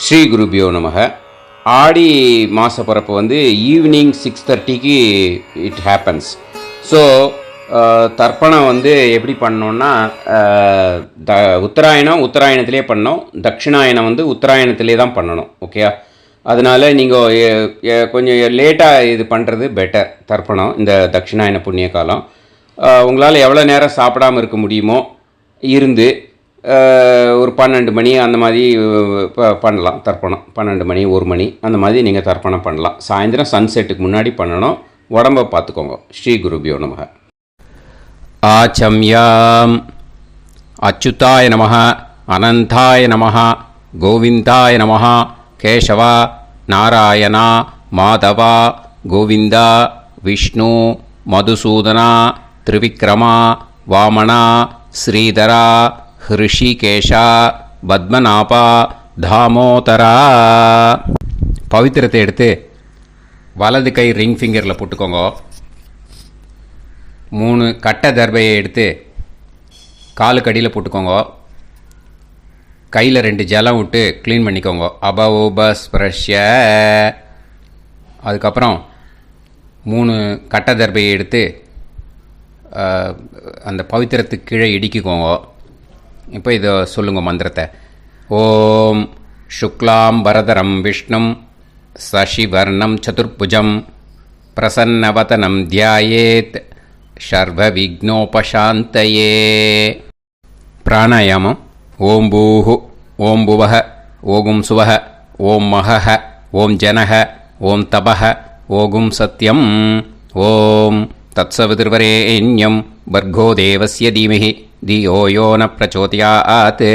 ஸ்ரீ குருபியோ நமக. ஆடி மாத பிறப்பு வந்து ஈவினிங் 6:30க்கு இட் ஹேப்பன்ஸ். ஸோ தர்ப்பணம் வந்து எப்படி பண்ணோன்னா, உத்தராயணத்திலே பண்ணோம், தட்சிணாயனம் வந்து உத்தராயணத்திலே தான் பண்ணணும். ஓகே, அதனால் நீங்கள் கொஞ்சம் லேட்டாக இது பண்ணுறது பெட்டர். தர்ப்பணம் இந்த தட்சிணாயன புண்ணிய காலம் உங்களால் எவ்வளோ நேரம் சாப்பிடாமல் இருக்க முடியுமோ இருந்து ஒரு 12 மணி அந்த மாதிரி பண்ணலாம் தர்ப்பணம். 12 மணி 1 மணி அந்த மாதிரி நீங்கள் தர்ப்பணம் பண்ணலாம். சாயந்தரம் சன்செட்டுக்கு முன்னாடி பண்ணணும். உடம்பை பார்த்துக்கோங்க. ஸ்ரீ குருபியோ நமக. ஆச்சம்யாம். அச்சுதாய நமஹ, அனந்தாய நமஹ, கோவிந்தாய நமஹ, கேசவா, நாராயணா, மாதவா, கோவிந்தா, விஷ்ணு, மதுசூதனா, திரிவிக்ரமா, வாமனா, ஸ்ரீதரா, ஹிருஷிகேஷா, பத்மநாபா, தாமோதரா. பவித்திரத்தை எடுத்து வலது கை ரிங் ஃபிங்கரில் போட்டுக்கோங்க. 3 கட்டை தர்பையை எடுத்து காலுக்கடியில் போட்டுக்கோங்க. கையில் 2 ஜலம் விட்டு க்ளீன் பண்ணிக்கோங்க. அபவோபஸ்பிரஷ்ய. அதுக்கப்புறம் 3 கட்டை தர்பையை எடுத்து அந்த பவித்திரத்துக்கு கீழே இடிக்கிக்கோங்க. இப்போ இதை சொல்லுங்க மந்திரத்தை. ஓம் சுக்லாம் வரதரம் விஷ்ணும் சசிவர்ணம் சதுர்புஜம் பிரசன்னவதனம் தியாயேத் சர்வ விக்னோபசாந்தயே. பிராணாயாமம். ஓம் பூஹு, ஓம் புவஹ, ஓகும் சுவஹ, ஓம் மஹஹ, ஓம் ஜனஹ, ஓம் தபஹ, ஓகும் சத்யம். ஓம் தத்சவிதுர்வரேண்யம் பர்கோ தேவஸ்ய தீமஹி தியோ யோ ந பிரச்சோதயாத்.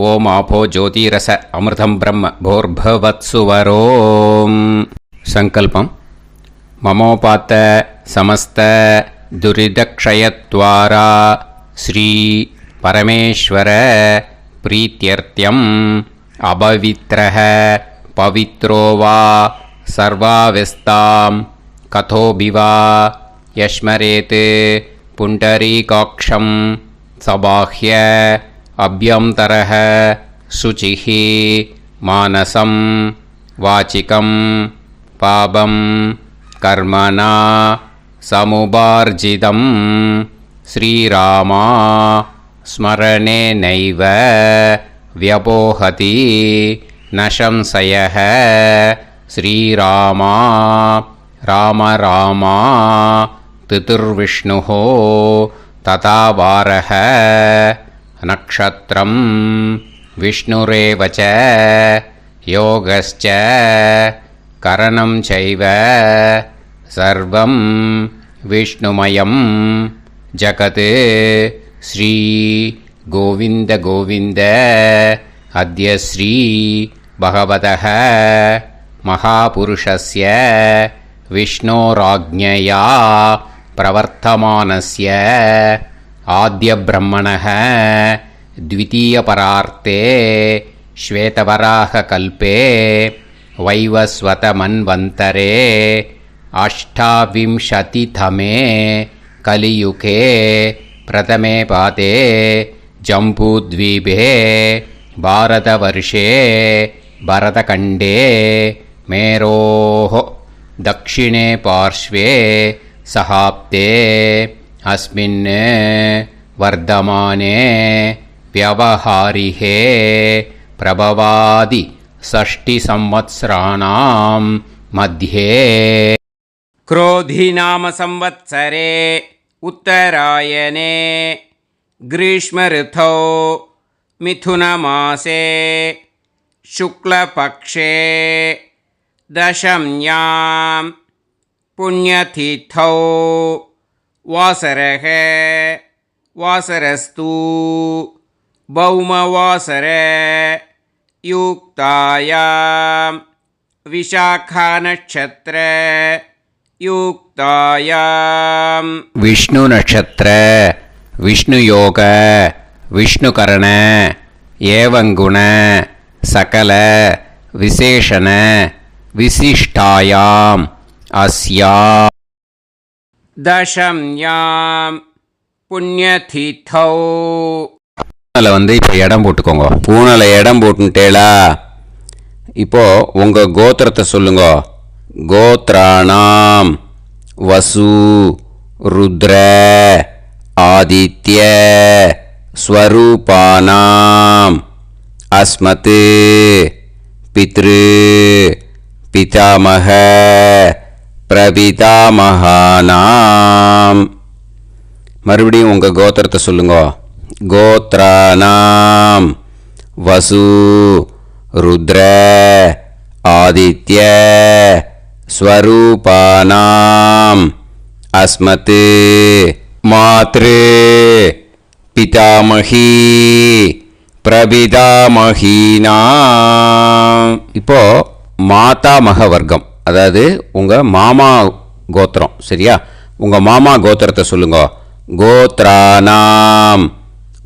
ஓம் ஆபோ ஜோதிரச அமிர்தம் பிரம்ம போர்பவத்சுவரோம். சங்கல்பம். மமோபாத்த சமஸ்த துரிதக்ஷயத்வாரா ஸ்ரீ பரமேஸ்வர பிரீத்யர்த்தியம் அபவித்ரஹ பவித்ரோ வா சர்வாவஸ்தாம் கதோபிவா யஸ்மரேத் புண்டரீகாக்ஷம் சபாஹ்ய அப்யந்தரஹ சுசிஹ மானசம் வாசிகம் பாபம் கர்மணா சமுபார்ஜிதம் ஸ்ரீராமா ஸ்மரணேனைவ வ்யபோஹதி நசம்சயஹ. ஸ்ரீராமா ராம ராமா திதிர்விஷ்ணுஹ ததா வாரஹ. நக்ஷத்ரம் விஷ்ணுரேவச யோகஸ்ச கரணம் சைவ சர்வம் விஷ்ணுமயம் ஜகத். ஸ்ரீ கோவிந்த கோவிந்த. அத்ய ஸ்ரீ பகவதः மகாபுருஷஸ்ய விஷ்ணோராஜ்ஞயா பிரவர்த்தமானஸ்ய ஆத்ய பிரம்மணः த்விதீயபரார்த்தே ஸ்வேதவராக கல்பே வைவஸ்வத மன்வந்தரே அஷ்டாவிம்சதிதமே கலியுகே பிரதமே பாதே ஜம்பூத்வீபே பாரதவர்ஷே பரதகண்டே மேரோः தக்ஷிணே பார்ஷ்வே சஹாப்தே அஸ்மின் வர்தமானே வியவஹாரிஹே பிரபவாதி ஷஷ்டி சம்வத்சராணாம் மத்யே. क्रोधी नाम संवत्सरे उत्तरायणे ग्रीष्म ऋतौ मिथुनमासे शुक्लपक्षे दशम्यां पुण्यतिथौ वासरः वासरस्तु भौमवासर युक्तायां विशाखा नक्षत्र युक्तायां विष्णु नक्षत्र विष्णु योग विष्णु करण एवं गुण सकल विशेषण विशिष्टायां अस्यां दशम्यां पुण्यतिथौ. பூனலை வந்து இப்போ இடம் போட்டுக்கோங்க. பூனலை இடம் போட்டுட்டேலா இப்போது உங்கள் கோத்திரத்தை சொல்லுங்க. கோத்ராணாம் வசு ருத்ர ஆதித்ய ஸ்வரூபானாம் அஸ்மத் பித்ரு பிதாமக பிரபிதாமகானாம். மறுபடியும் உங்கள் கோத்திரத்தை சொல்லுங்க. கோத்ராணாம் வசு ருத்ர ஆதித்ய ஸ்வரூபானாம் அஸ்மத் மாத்ரு பிதாமகி பிரபிதாமகீனாம். இப்போ மாதாமக வர்க்கம், அதாவது உங்கள் மாமா கோத்திரம். சரியா? உங்கள் மாமா கோத்திரத்தை சொல்லுங்க. கோத்ராணாம்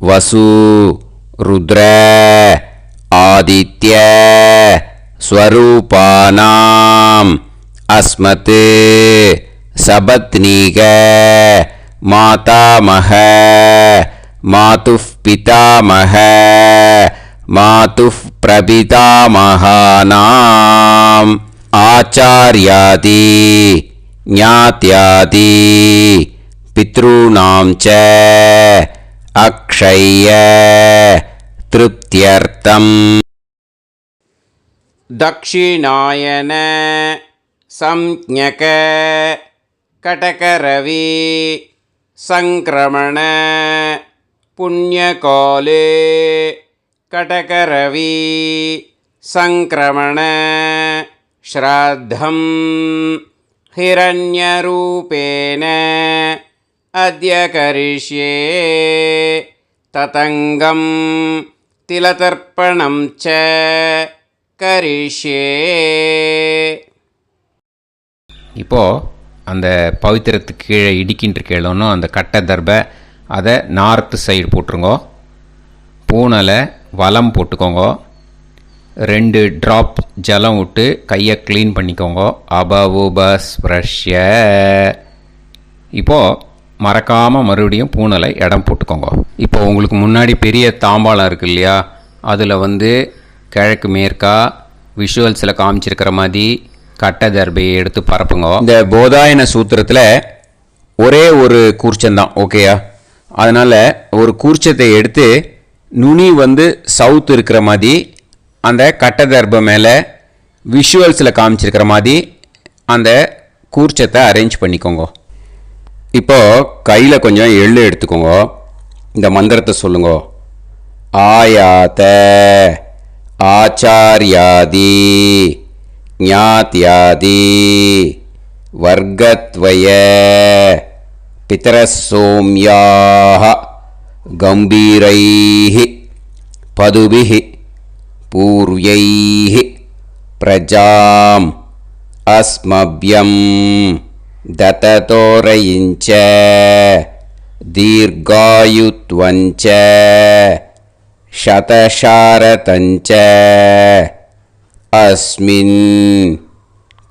வசு ருத்ர ஆதித்ய ஸ்வரூபானாம் அஸ்மத் சபத்னீக மாதாமக மாதுஃப் பிதாமக மாதுஃப் பிரபிதாமகானாம் ஆச்சார்யாதி ஞாத்யாதி பித்ருணாம் ச அக்ஷய திருப்தியர்த்தம். தக்ஷிணாயன சம்ஞக கடகரவி சங்கிரமண புண்ணியகாலே கடகரவி சங்கிரமண ஸ்ராத்தம் ஹிரண்யரூபேன அத்ய கரிஷ்யே ததங்கம் திலதர்ப்பணம் ச கரிஷ்யே. இப்போது அந்த பவித்திரத்துக்கு கீழே இடிக்கின்ற கீழே அந்த கட்டை தர்பை அதை நார்த்து சைடு போட்டுருங்கோ. பூனலை வலம் போட்டுக்கோங்க. 2 ட்ராப் ஜலம் விட்டு கையை க்ளீன் பண்ணிக்கோங்க. அபவுபஸ்ப்ரஷ்ய. இப்போது மறக்காமல் மறுபடியும் பூனலை இடம் போட்டுக்கோங்க. இப்போ உங்களுக்கு முன்னாடி பெரிய தாம்பாளம் இருக்குது இல்லையா, அதில் கிழக்கு மேற்கா விஷுவல்ஸில் காமிச்சிருக்கிற மாதிரி கட்டை தர்பையை எடுத்து பரப்புங்க. இந்த போதாயன சூத்திரத்தில் ஒரே ஒரு கூர்ச்சந்தான். ஓகேயா? அதனால் ஒரு கூர்ச்சத்தை எடுத்து நுனி சவுத் இருக்கிற மாதிரி அந்த கட்டை தர்பை மேலே விஷுவல்ஸில் காமிச்சிருக்கிற மாதிரி அந்த கூர்ச்சத்தை அரேஞ்ச் பண்ணிக்கோங்க. இப்போது கையில் கொஞ்சம் எள்ளு எடுத்துக்கோங்க. இந்த மந்திரத்தை சொல்லுங்க. ஆயாத ஆச்சார்யாதி ஞாத்யாதி வர்கத்வய பிதரசோம்யாஹ கம்பீரைஹி பதுபிஹி பூர்வைஹி பிரஜாம் அஸ்மப்யம் தததோரயிஞ்ச தீர்காயுத்வஞ்ச சதசாரதஞ்ச அஸ்மின்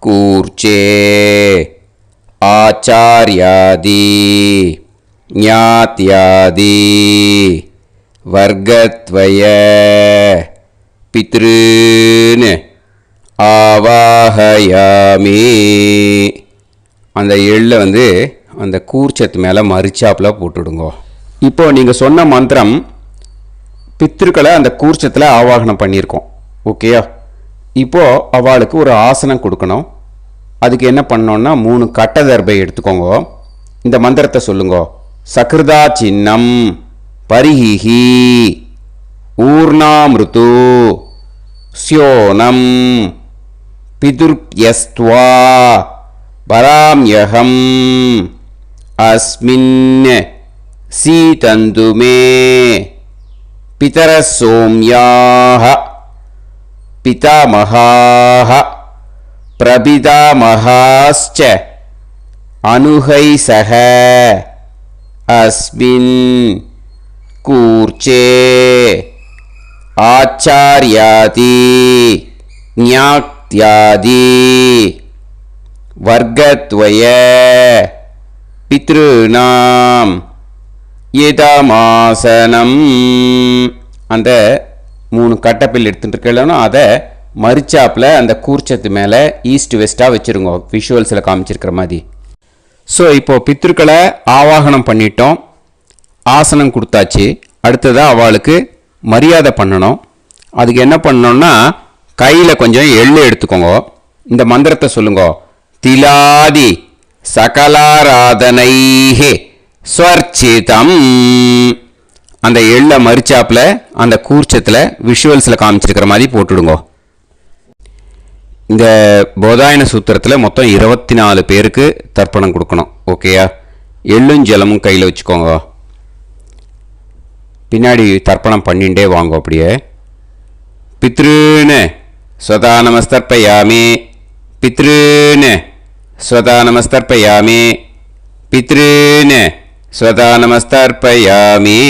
கூர்ச்சே ஆச்சார்யாதி ஞாத்யாதி வர்கத்வய பித்ருன் ஆவாஹயாமி. அந்த எள்ளை அந்த கூர்ச்சத்து மேலே மரிச்சாப்பில் போட்டுடுங்க. இப்போது நீங்கள் சொன்ன மந்திரம் பித்ருக்களை அந்த கூர்ச்சத்தில் ஆவாகனம் பண்ணியிருக்கோம். ஓகேயா? இப்போது அவளுக்கு ஒரு ஆசனம் கொடுக்கணும். அதுக்கு என்ன பண்ணோன்னா 3 கட்டை தர்பை எடுத்துக்கோங்க. இந்த மந்திரத்தை சொல்லுங்க. சக்ருதா சின்னம் பரிஹிஹி ஊர்ணாமிருத்து ஸ்யோனம் பிதுர்யஸ்த்வா பராம்யகம் அஸ்மின் சீதந்துமே பிதரசோம்யாஹ பிதாமகாஹ பிரபிதாமகாஸ்ச அனுகைசஹ அஸ்மின் கூர்ச்சே ஆச்சார்யாதி ஞாத்யாதி வர்கத்வய பித்ருநாம் இதமாசனம். அந்த 3 கட்டப்பில் எடுத்துட்டு இருக்கணும். அதை மரிச்சாப்பில் அந்த கூர்ச்சத்து மேலே ஈஸ்ட் வெஸ்ட்டாக வச்சுருங்க, விஷுவல்ஸில் காமிச்சிருக்கிற மாதிரி. ஸோ இப்போது பித்ருக்களை ஆவாகனம் பண்ணிட்டோம், ஆசனம் கொடுத்தாச்சு. அடுத்ததாக அவளுக்கு மரியாதை பண்ணணும். அதுக்கு என்ன பண்ணணும்னா கையில் கொஞ்சம் எள்ளு எடுத்துக்கோங்க. இந்த மந்திரத்தை சொல்லுங்க. திலாதி சகலாராதனைஹே ஸ்வர்ச்சிதம். அந்த எள்ளை மரிச்சாப்பில் அந்த கூர்ச்சத்தில் விஷுவல்ஸில் காமிச்சிருக்கிற மாதிரி போட்டுடுங்க. இந்த போதாயன சூத்திரத்தில் மொத்தம் 24 பேருக்கு தர்ப்பணம் கொடுக்கணும். ஓகேயா? எள்ளும் ஜலமும் கையில் வச்சுக்கோங்க. பின்னாடி தர்ப்பணம் பண்ணிகிட்டே வாங்க. அப்படியே பித்ருன்னு ஸ்வதா நமஸ்தர்ப்பயாமி, பித்ருன்னு ஸ்வதா நமஸ்தர்ப்பயாமி, பித்ருன்னு ஸ்வதா நமஸ்தர்ப்பயாமி,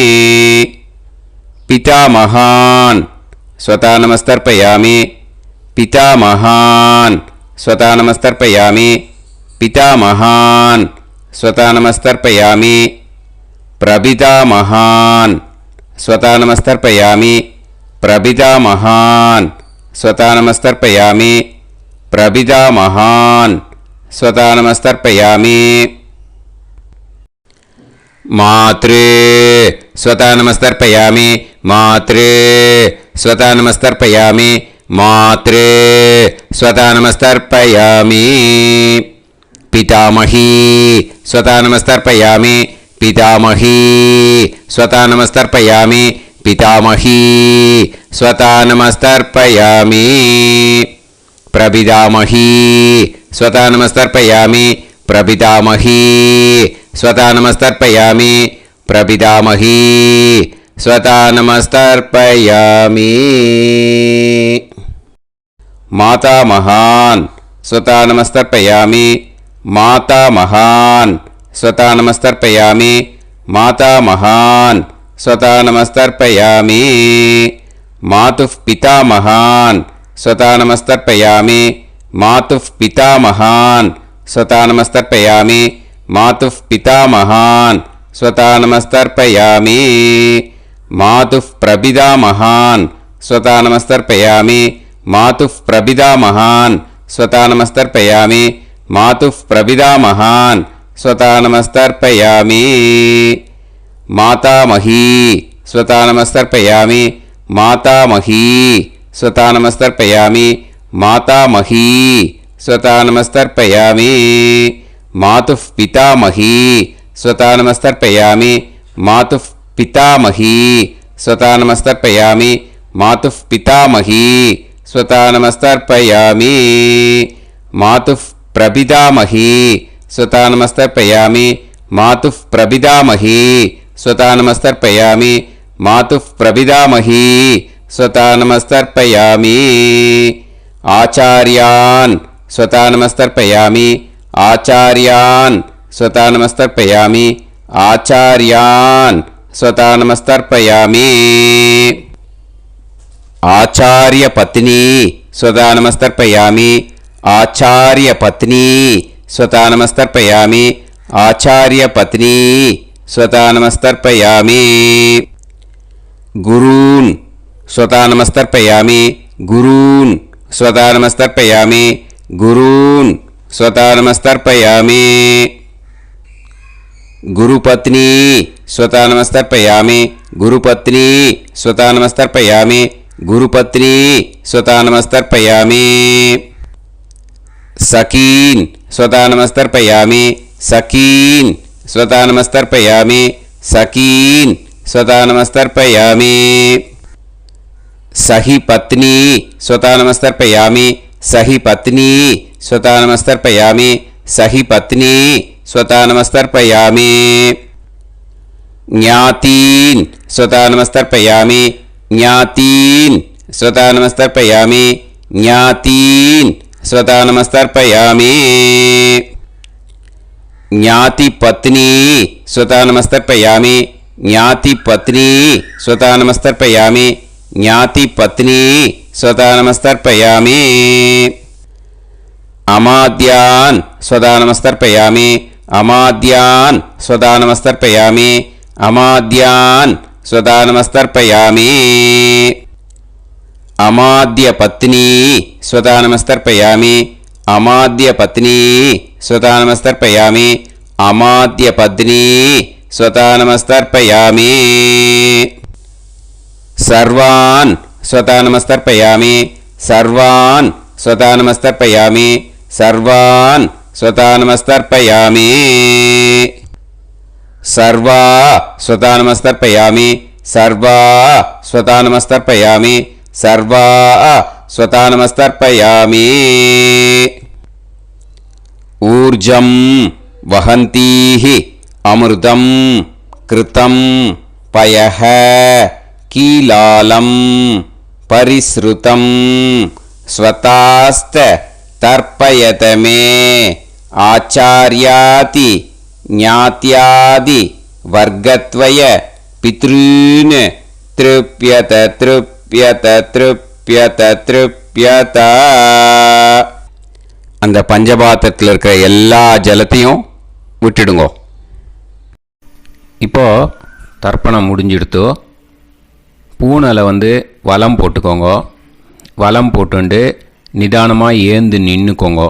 பிதாமகான் ஸ்வதா நமஸ்தர்ப்பயாமி, பிதாமகான் ஸ்வதா நமஸ்தர்ப்பயாமி, பிதாமகான் ஸ்வதா நமஸ்தர்ப்பயாமி, பிரபிதாமகான் ஸ்வதா நமஸ்தர்ப்பயாமி, பிரபிதாமகான் ஸ்வதா நமஸ்தர்ப்பயாமி, பிரபிதாமகான் ஸ்வதா நமஸ்தர்ப்பயாமி. மாத்ரு ஸ்வதா நமஸ்தர்ப்பயாமி, மாத்ரு ஸ்வதா நமஸ்தர்ப்பயாமி, மாத்ரு ஸ்வதா நமஸ்தர்ப்பயாமி. பிதாமஹி ஸ்வதா நமஸ்தர்ப்பயாமி, பிதாமஹி ஸ்வதா நமஸ்தர்ப்பயாமி, பிதாமஹி ஸ்வதா நமஸ்தர்ப்பயாமி. பிரபிதாமஹி ஸ்வதா நமஸ்தர்ப்பயாமி, பிரபிதாமஹி ஸ்வதா நமஸ்தர்ப்பயாமி, பிரபிதாமஹி ஸ்வதா நமஸ்தர்ப்பயாமி. மாதாமகான் ஸ்வதா நமஸ்தர்ப்பயாமி, மாதாமகான் ஸ்வதா நமஸ்தர்ப்பயாமி, மாதாமகான் ஸ்வதா நமஸ்தர்ப்பயாமி. மாதுஃப் பிதாமகான் ஸ்வதா நமஸ்தர்ப்பயாமி, மாதுஃப் பிதாமகான் ஸ்வதா நமஸ்தர்ப்பயாமி, மாதுஃப் பிதாமகான் ஸ்வதா நமஸ்தர்ப்பயாமி. மாதுஃப் பிரபிதாமகான் ஸ்வதா நமஸ்தர்ப்பயாமி, மாதுஃப் பிரபிதாமகான் ஸ்வதா நமஸ்தர்ப்பயாமி, மாதுஃப் பிரபிதாமகான் ஸ்வதா நமஸ்தர்ப்பயாமி. மாதாமஹி ஸ்வதா நமஸ்தர்ப்பயாமி, மாதாமஹி ஸ்வதா நமஸ்தர்ப்பயாமி, மாதாமஹி ஸ்வதா நமஸ்தர்ப்பயாமி. மாதுஃப் பிதாமஹி ஸ்வதா நமஸ்தர்ப்பயாமி, மாதுஃப் பிதாமஹி ஸ்வதா நமஸ்தர்ப்பயாமி, மாதுஃப் பிதாமஹி ஸ்வதா நமஸ்தர்ப்பயாமி. மாதுஃப் பிரபிதாமஹி ஸ்வதா நமஸ்தர்ப்பயாமி, மாதுஃப் பிரபிதாமஹி ஸ்வதா நமஸ்தர்ப்பயாமி, மாதுஃப் பிரபிதாமஹி ஸ்வதா நமஸ்தர்ப்பயாமி. ஆச்சார்யான் ஸ்வதா நமஸ்தர்ப்பயாமி, ஆச்சார்யான் ஸ்வதா நமஸ்தர்ப்பயாமி, ஆச்சார்யான் ஸ்வதா நமஸ்தர்ப்பயாமி. ஆச்சார்ய பத்னி ஸ்வதா நமஸ்தர்ப்பயாமி, ஆச்சார்ய பத்னி ஸ்வதா நமஸ்தர்ப்பயாமி, ஆச்சார்ய பத்னி ஸ்வதா நமஸ்தர்ப்பயாமி. குரூன் ஸ்வதா நமஸ்தர்ப்பயாமி, குரூன் ஸ்வதா நமஸ்தர்ப்பயாமி, குரூன் ஸ்வதா நமஸ்தர்ப்பயாமி. குருபத்னி ஸ்வதா நமஸ்தர்ப்பயாமி, குருபத்னி ஸ்வதா நமஸ்தர்ப்பயாமி, குருபத்னி ஸ்வதா நமஸ்தர்ப்பயாமி. சகீன் ஸ்வதா நமஸ்தர்ப்பயாமி, சகீன் ஸ்வதா நமஸ்தர்ப்பயாமி, சகீன் ஸ்வதா நமஸ்தர்ப்பயாமி. சஹி பத்னி ஸ்வதா நமஸ்தர்ப்பயாமி, சஹி பத்னி ஸ்வதா நமஸ்தர்ப்பயாமி, சஹி பத்னி ஸ்வதா நமஸ்தர்ப்பயாமி. ஞாதீன் ஸ்வதா நமஸ்தர்ப்பயாமி, ஞாதீன் ஸ்வதா நமஸ்தர்ப்பயாமி, ஞாதீன் ஸ்வதா நமஸ்தர்ப்பயாமி. ஞாதி பத்னி ஸ்வதா நமஸ்தர்ப்பயாமி, ஞாதி பத்னி ஸ்வதா நமஸ்தர்ப்பயாமி, ஞாதி பத்னி ஸ்வதா நமஸ்தர்ப்பயாமி. அமாத்யான் ஸ்வதா நமஸ்தர்ப்பயாமி, அமாத்யான் ஸ்வதா நமஸ்தர்ப்பயாமி, அமாத்யான் ஸ்வதா நமஸ்தர்ப்பயாமி. अमाद्यपत्नी स्वतानमस्तर्पयामि अमाद्यपत्नी स्वतानमस्तर्पयामि अमाद्यपत्नी स्वतानमस्तर्पयामि सर्वान् स्वतानमस्तर्पयामि सर्वान् स्वतानमस्तर्पयामि सर्वान् स्वतानमस्तर्पयामि सर्वा स्वतानमस्तर्पयामि सर्वा स्वतानमस्तर्पयामि सर्वा स्वतानमस्तर्पयामि ऊर्जं वहन्तीः अमृतं कृतं पयः कीलालं परिसृतं स्वतास्त तर्पयत मे आचार्याति ज्ञात्यादि वर्गत्वय पितॄन् तृप्यत तृप्यत तृप्यत तृप्यत அந்த பஞ்சபாத்திரத்தில் இருக்கிற எல்லா ஜலத்தையும் விட்டுடுங்கோ. இப்போது தர்ப்பணம் முடிஞ்சிடுத்து. பூனலை வலம் போட்டுக்கோங்க. வலம் போட்டுண்டு நிதானமாக ஏந்து நின்றுக்கோங்க.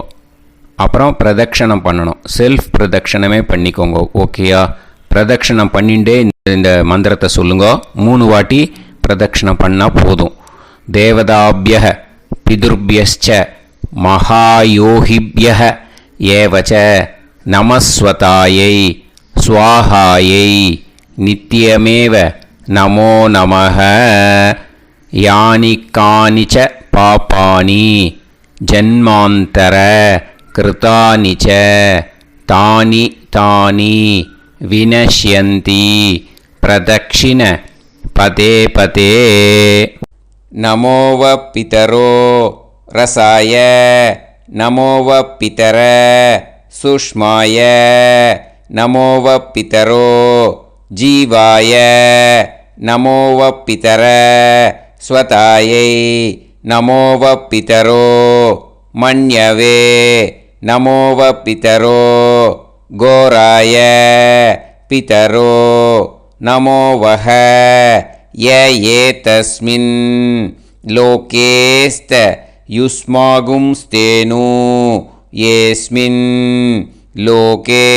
அப்புறம் பிரதட்சணம் பண்ணணும். செல்ஃப் பிரதட்சணமே பண்ணிக்கோங்க. ஓகேயா? பிரதட்சணம் பண்ணிண்டே இந்த மந்திரத்தை சொல்லுங்க. 3 வாட்டி பிரதட்சணம் பண்ணால் போதும். தேவதாபிய பிதுர்பியஸ்ச மகாயோகிபிய ஏவச்ச நமஸ்வதாயை ஸ்வாஹாயை நித்யமேவ நமோ நமஹ யானி கானிச்ச பாபானி ஜன்மாந்தர கிருதானி ச தானி தானி வினஷ்யந்தி பிரதக்ஷிண பதே பதே நமோவ பிதரோ ரசாய நமோவ பிதர சுஷ்மாய நமோவ பிதரோ ஜீவாய நமோவ பிதர ஸ்வதாயை நமோவ பிதரோ மன்யவே நமோவ பிதரோ கோராய பிதரோ நமோவஹ ய ஏதஸ்மின் லோகேஸ்த யுஸ்மாகும்ஸ்தேனு ஏஸ்மின் லோகே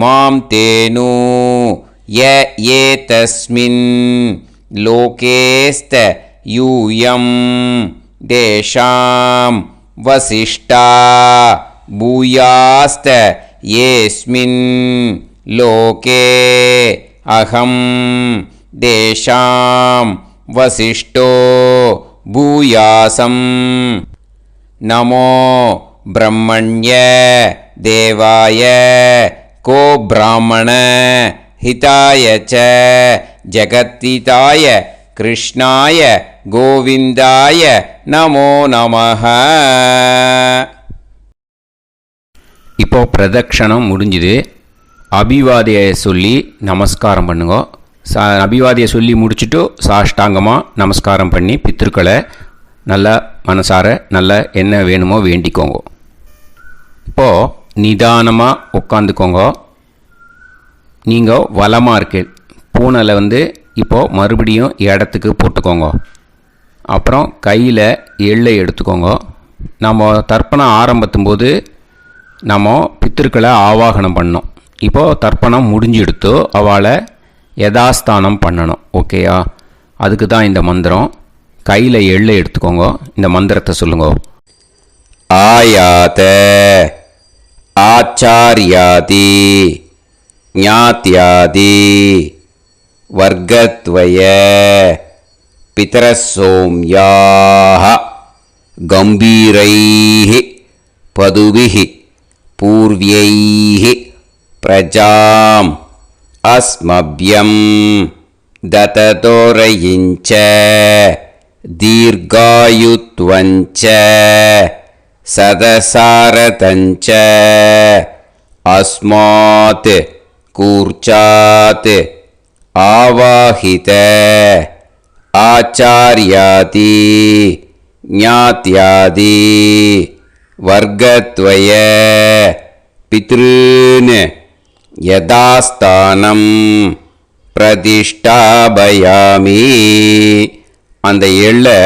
மாம் தேனு ய ஏதஸ்மின் லோகேஸ்த யூயம் தேஷாம் வசிஷ்டா பூயாஸ்த ஏஸ்மின் லோகே அகம் தேஷாம் வசிஷ்டோ பூயாசம் நமோ பிரம்மண்ய தேவாய கோ பிராமண ஹிதாய ச ஜகத்திதாய கிருஷ்ணாய கோவிந்தாய நமோ நமஹ. இப்போ பிரதட்சணம் முடிஞ்சுது. அபிவாதியை சொல்லி நமஸ்காரம் பண்ணுங்க. அபிவாதியை சொல்லி முடிச்சுட்டு சாஷ்டாங்கமாக நமஸ்காரம் பண்ணி பித்திருக்களை நல்லா மனசார நல்லா என்ன வேணுமோ வேண்டிக்கோங்க. இப்போது நிதானமாக உட்காந்துக்கோங்க. நீங்கள் வலமாக இருக்கு பூனலை இப்போது மறுபடியும் இடத்துக்கு போட்டுக்கோங்க. அப்புறம் கையில் எள்ளை எடுத்துக்கோங்க. நம்ம தர்ப்பணம் ஆரம்பத்தும் போது நம்ம பித்திருக்களை ஆவாகனம் பண்ணோம். இப்போது தர்ப்பணம் முடிஞ்செடுத்து அவளை யதாஸ்தானம் பண்ணணும். ஓகேயா? அதுக்கு தான் இந்த மந்திரம். கையில் எள்ளை எடுத்துக்கோங்க. இந்த மந்திரத்தை சொல்லுங்க. ஆயாத ஆச்சாரியாதி ஞாத்யாதி வர்க்கத்வய பிதரசோம்யாஹ கம்பீரைஹ பதுபிஹ பூர்வ்யைஹ பிரஜாம் அஸ்மப்யம் தததோரயிஞ்ச தீர்காயுத்வஞ்ச சதசாரதஞ்ச அஸ்மாத் கூர்ச்சாத் ஆவாஹித ஆச்சார்யாதி ஞாத்யாதி வர்க்கத்வய பித்ருன் யதாஸ்தானம் பிரதிஷ்டாபயாமி. அந்த எள்ளை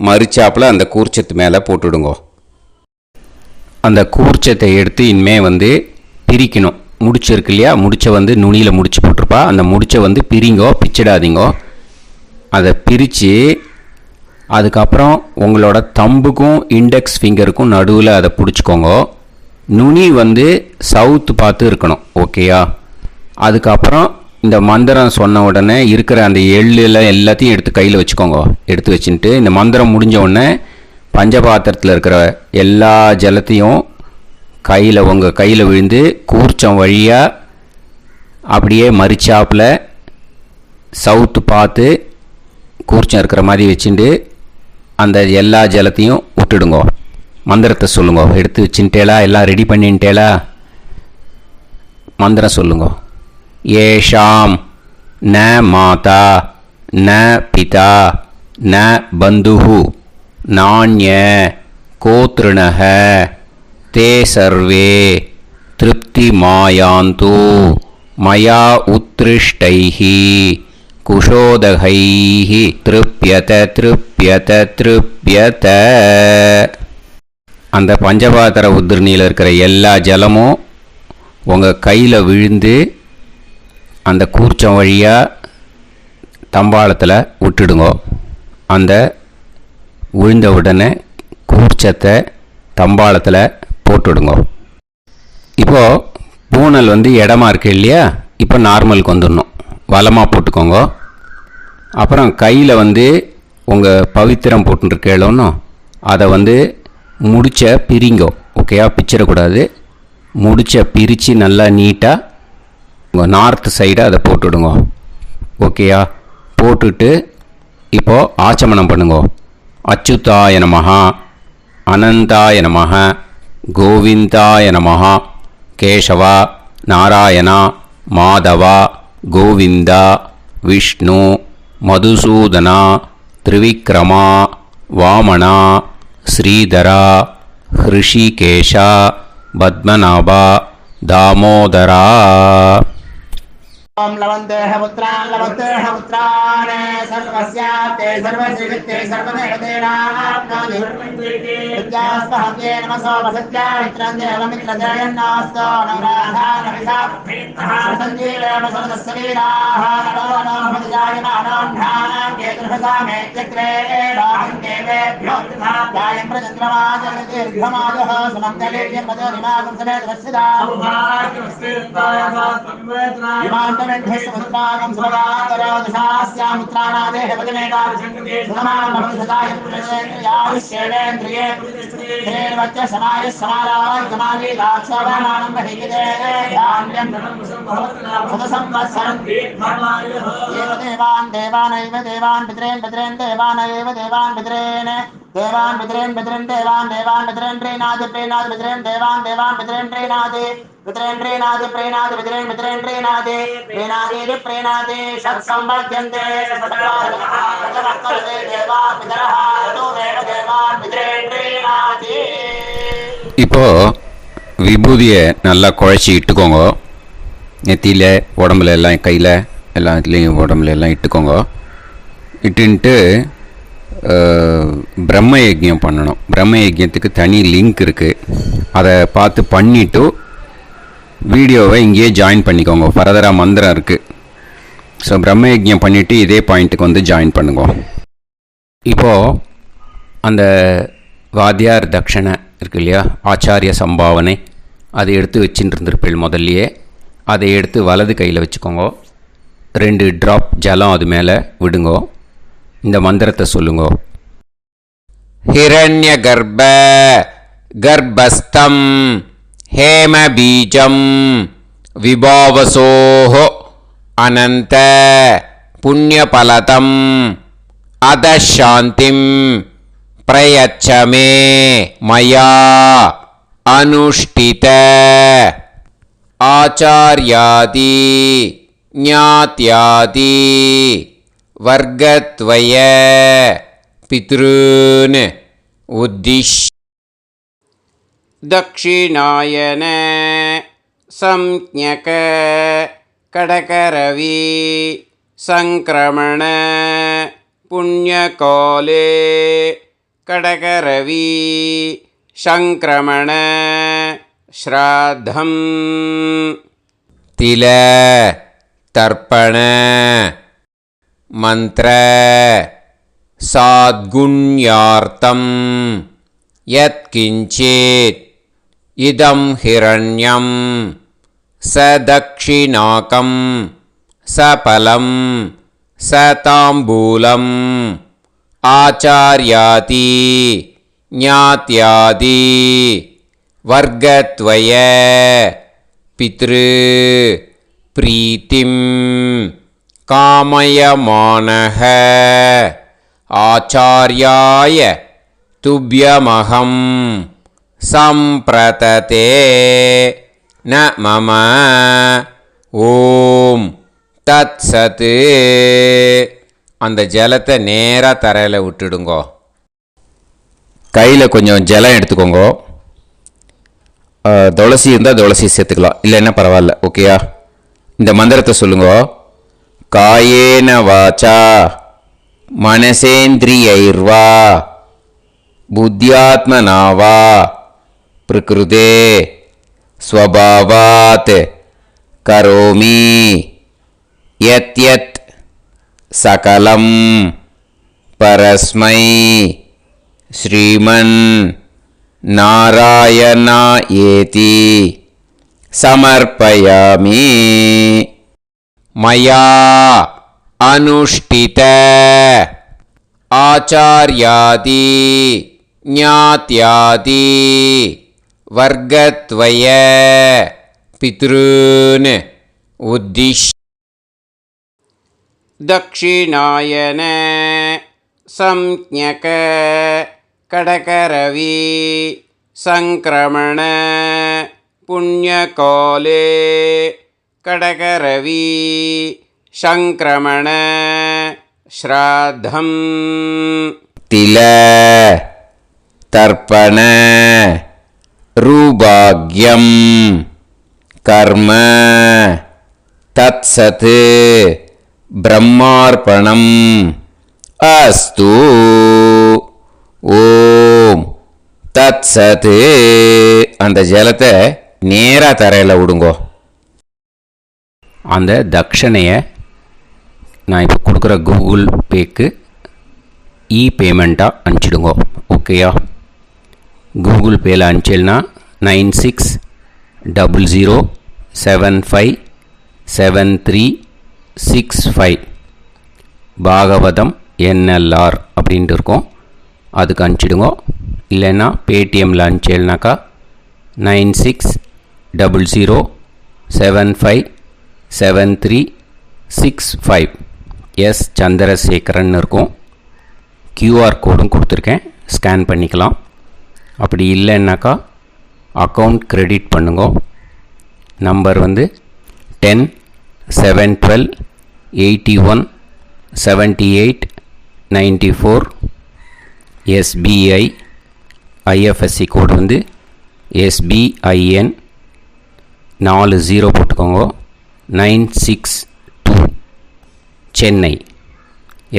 மறிச்சாப்பில் அந்த கூர்ச்சத்து மேலே போட்டுடுங்கோ. அந்த கூர்ச்சத்தை எடுத்து இனிமேல் பிரிக்கணும். முடிச்சு இருக்கு இல்லையா, முடிச்சை நுனியில் முடிச்சு போட்டிருப்பா, அந்த முடிச்சை பிரிங்கோ, பிச்சிடாதீங்கோ. அதை பிரித்து அதுக்கப்புறம் உங்களோட தம்புக்கும் இண்டெக்ஸ் ஃபிங்கருக்கும் நடுவில் அதை பிடிச்சிக்கோங்க. நுனி சவுத்து பார்த்து இருக்கணும். ஓகேயா? அதுக்கப்புறம் இந்த மந்திரம் சொன்ன உடனே இருக்கிற அந்த எள்ளில் எல்லாத்தையும் எடுத்து கையில் வச்சுக்கோங்க. எடுத்து வச்சுட்டு இந்த மந்திரம் முடிஞ்ச உடனே பஞ்சபாத்திரத்தில் இருக்கிற எல்லா ஜலத்தையும் உங்கள் கையில் விழுந்து கூர்ச்சம் வழியாக அப்படியே மறிச்சாப்பில் சவுத்து பார்த்து கூர்ச்சம் இருக்கிற மாதிரி வச்சுட்டு அந்த எல்லா ஜலத்தையும் விட்டுடுங்கோ. மந்திரத்தை சொல்லுங்க. எடுத்து வச்சுட்டேலா? எல்லாம் ரெடி பண்ணிட்டேலா? மந்திரம் சொல்லுங்க. ஏஷாம் ந மாதா ந பிதா ந பந்துஹு நாண்ய கோத்ருணஹ தே சர்வே திருப்தி மாயாந்து மயா உத்ருஷ்டைஹி குஷோதகைஹி திருப்யத திருப்யத திருப்யத. அந்த பஞ்சபாத்திர உதிரணியில் இருக்கிற எல்லா ஜலமும் உங்கள் கையில் விழுந்து அந்த கூர்ச்சம் வழியாக தம்பாளத்தில் விட்டுடுங்கோ. அந்த விழுந்த உடனே கூர்ச்சத்தை தம்பாளத்தில் போட்டுடுங்கோ. இப்போது பூனல் இடமா இருக்கு இல்லையா, இப்போ நார்மலுக்கு வந்துடணும். வலமாக போட்டுக்கோங்க. அப்புறம் கையில் உங்கள் பவித்திரம் போட்டுருக்கேளோன்னு அதை முடிச்ச பிரிங்கோ. ஓகேயா? பிச்சிடக்கூடாது. முடிச்ச பிரித்து நல்லா நீட்டாக உங்கள் நார்த் சைடை அதை போட்டுவிடுங்க. ஓகேயா? போட்டுட்டு இப்போது ஆச்சமனம் பண்ணுங்கோ. அச்சுதாய நமஹ, அனந்தாய நமஹ, கோவிந்தாய நமஹ, கேசவா, நாராயணா, மாதவா, கோவிந்தா, விஷ்ணு, மதுசூதனா, திரிவிக்ரமா, வாமனா, ஸ்ரீதரா, ஹிருஷிகேஷா, பத்மநாபா, தாமோதரா. ओम लवन्तेह पुत्रान् लवन्तेह पुत्रान् सर्वस्याते सर्वश्रीवित्ते सर्वदेवतेनाप्नोति विद्यास्पहते नमसो वसत्या मित्रं देवमित्रजयन्नास्तो नवराधानविधा सञ्जीवेम सर्वस्वीराः नमो नमोऽजायमानोऽन्धानां केतुर्हसामेत्यग्रे बाहं देवेभ्यो ध्यायं प्रचन्द्रमाजनिर्घमाजः सुमङ्गलेर्यन्मदोनिमागं समेत वत्सिदा ेन्द्रस्वभागं स्वगातरो दशास्यामुत्राणादेह पदमेका समायुष्येन्द्रिये वच्च समाय समाराय समाली लाक्षावानां बहिगे धान्यं सदसंवत्सरं देवान् देवानैव देवान् पितॄन् पितॄन् देवानैव देवान् पितॄन् देवान् पितॄन् पितॄन् देवान् देवान् पितॄन् प्रीणाति प्रीणाति पितॄन् देवान् देवान् पितॄन् प्रीणाति पितॄन् प्रीणाति प्रीणाति पितॄन् पितॄन् प्रीणाति प्रीणाति प्रीणाति षट्संवर्ध्यन्ते देवा पितरः तोमेव देवान् पितॄन् प्रीणाति. இப்போ விபூதியை நல்லா குழச்சி இட்டுக்கோங்க. நெத்தியில், உடம்புல எல்லாம், கையில் எல்லாத்துலேயும் உடம்புல எல்லாம் இட்டுக்கோங்க. இட்டுன்ட்டு பிரம்ம யஜ்யம் பண்ணணும். பிரம்ம யஜ்யத்துக்கு தனி லிங்க் இருக்குது. அதை பார்த்து பண்ணிவிட்டு வீடியோவை இங்கேயே ஜாயின் பண்ணிக்கோங்க. ஃபர்தராக மந்திரம் இருக்குது. ஸோ பிரம்ம யஜ்யம் பண்ணிவிட்டு இதே பாயிண்ட்டுக்கு ஜாயின் பண்ணுங்க. இப்போது அந்த வாத்தியார் தட்சணை இருக்கு இல்லையா, ஆச்சாரிய சம்பாவனை, அதை எடுத்து வச்சுட்டு இருந்திருப்பேள் முதல்லையே. அதை எடுத்து வலது கையில் வச்சுக்கோங்க. 2 ட்ராப் ஜலம் அது மேலே விடுங்கோ. இந்த மந்திரத்தை சொல்லுங்கோ. ஹிரண்ய கர்ப்ப கர்ப்பஸ்தம் ஹேம பீஜம் விபாவசோஹோ அனந்த புண்ணியபலதம் அதசாந்திம் பிரயச்சமே மயா அனுஷ்டித ஆச்சார்யாதி ஞாத்யாதி வர்க்கத்வய பித்ருன் உத்திஷ் தக்ஷிணாயன சம்ஞக கடகரவி சங்கிரமண புண்ணியகாலே கடகரவி சங்கிரமண ஸ்ராத்தம் தில தர்ப்பண மந்திர சாத்குண்யார்த்தம் யத்கிஞ்சித் இதம் ஹிரண்யம் சதக்ஷிணாகம் சபலம் சதாம்பூலம் ஆச்சார்யாதி ஞாத்யாதி வர்க்கத்வய பித்ரு பிரீத்திம் காமயமானஹ ஆச்சார்யாய துப்யமகம் சம்பிரததே ந மம ஓம் தத் சத். அந்த ஜலத்தை நேராக தரையில் விட்டுடுங்கோ. கையில் கொஞ்சம் ஜலம் எடுத்துக்கோங்க. துளசி இருந்தால் துளசி சேர்த்துக்கலாம், இல்லைன்னா பரவாயில்ல. ஓகேயா? இந்த மந்திரத்தை சொல்லுங்க. காயேன வாச்சா மனசேந்திரியைர்வா புத்தியாத்மனாவா பிரகிருதே ஸ்வபாவாத் கரோமி யத் யத் சகலம் பரஸ்மை ஸ்ரீமன் நாராயணா ஏதி சமர்ப்பயாமி. மயா அனுஷ்டித ஆச்சார்யாதி ஞாத்யாதி வர்க்கத்வய பித்ருன் உத்திஷ் தக்ஷிணாயன சம்ஞக கடகரவி சங்கிரமண புண்ணியகாலே கடகரவி சங்கிரமண ஸ்ராத்தம் தில தர்ப்பண ரூபாக்யம் கர்ம தத்சத் பிரம்மார்ப்பணம் அஸ்து. ஓம் தத் சத். அந்த ஜலத்தை நேராக தரையில் விடுங்கோ. அந்த தட்சணையை நான் இப்போ கொடுக்குற கூகுள் பேக்கு பேமெண்ட்டாக அனுப்பிச்சிடுங்கோ. ஓகேயா? கூகுள் பேயில் அனுப்பிச்சில்னா 9600757365 பாகவதம் NLR அப்படின்ட்டு இருக்கோம். அதுக்கு அனுப்பிச்சிடுங்க. இல்லைன்னா பேடிஎம்மில் அனுப்பிச்சேல்னாக்கா 9600757365 எஸ் சந்திரசேகரன் இருக்கும். கியூஆர் கோடும் கொடுத்துருக்கேன், ஸ்கேன் பண்ணிக்கலாம். அப்படி இல்லைன்னாக்கா அக்கௌண்ட் கிரெடிட் பண்ணுங்க. நம்பர் வந்து 10-7-12-81-78-94. எஸ்பிஐ ஐஎஃப்எஸ்சி கோடு வந்து SBIN 40 போட்டுக்கோங்க. 962 சென்னை.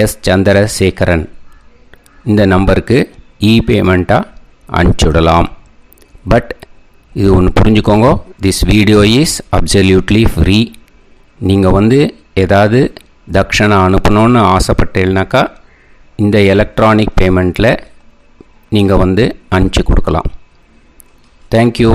எஸ் சந்திரசேகரன். இந்த நம்பருக்கு பேமெண்ட்டாக அனுப்பிச்சுடலாம். பட் இது ஒன்று புரிஞ்சுக்கோங்க, this video is absolutely free. நீங்கள் வந்து ஏதாவது தட்சணை அனுப்பணுன்னு ஆசைப்பட்டேன்னாக்கா இந்த எலக்ட்ரானிக் பேமெண்ட்டில் நீங்கள் வந்து அனுப்பிச்சி கொடுக்கலாம். தேங்க்யூ.